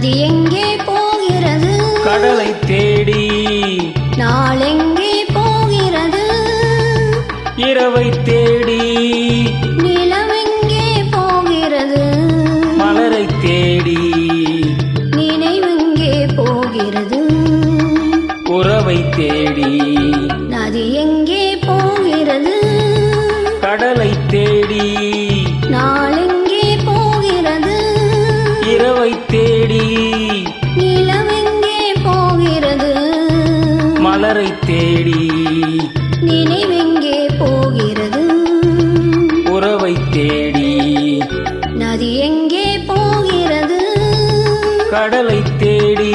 நதி எங்கே போகிறது? கடலை தேடி. நாள் எங்கே போகிறது? இரவை தேடி. நிலவெங்கே போகிறது? மலரை தேடி. நினைவெங்கே போகிறது? உறவை தேடி. நதி எங்கே போகிறது? கடலை தேடி. நாள் எங்கே போகிறது? இரவை தேடி. நிலவெங்கே போகிறது? மலரை தேடி. நினைவெங்கே போகிறது? உறவை தேடி. நதி எங்கே போகிறது? கடலை தேடி.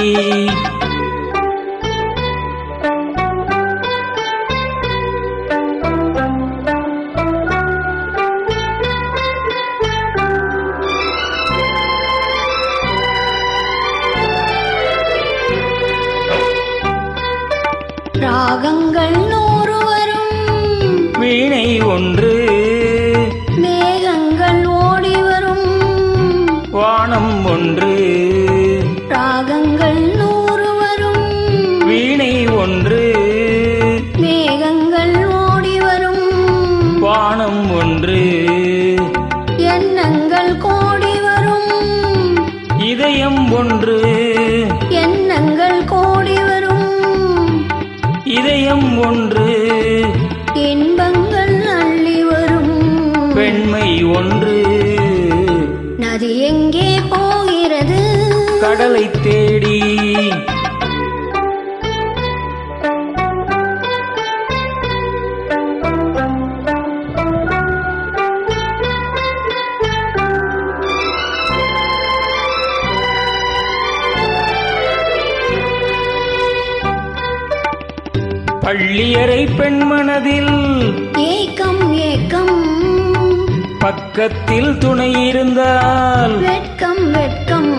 ராகங்கள் 100 வரும். வீணை ஒன்று. மேகங்கள் ஓடி வரும். வானம் ஒன்று. ராகங்கள் 100 வரும். வீணை ஒன்று. மேகங்கள் ஓடி வரும். வானம் ஒன்று. எண்ணங்கள் கோடி வரும். இதயம் ஒன்று. எண்ணங்கள் கோடி வரும். இதயம் ஒன்று. இன்பங்கள் அள்ளி வரும். பெண்மை ஒன்று. நதி எங்கே போகிறது? கடலை தேடி. பள்ளியறை பெண்மனதில் ஏக்கம் ஏக்கம். பக்கத்தில் துணை இருந்தால் வெட்கம் வெட்கம்.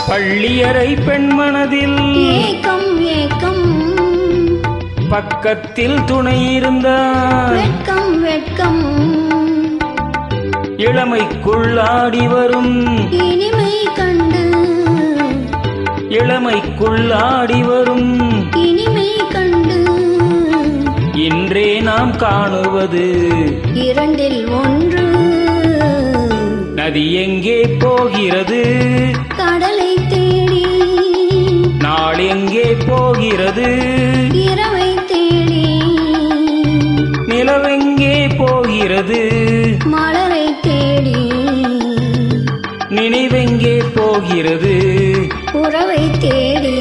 பள்ளியறை பெண்மனதில் ஏக்கம் ஏக்கம். பக்கத்தில் துணை இருந்தால் வெட்கம் வெட்கம். இளமைக்குள்ளாடி வரும். இனிமை கண்டு. இளமைக்குள்ளாடி வரும். இனிமை கண்டு. இன்றே நாம் காணுவது இரண்டில் ஒன்று. நதி எங்கே போகிறது? கடலை தேடி. நாள் எங்கே போகிறது? இரவை தேடி. நிலவெங்கே போகிறது? மலரை தேடி. நினைவெங்கே போகிறது? உறவை தேடி.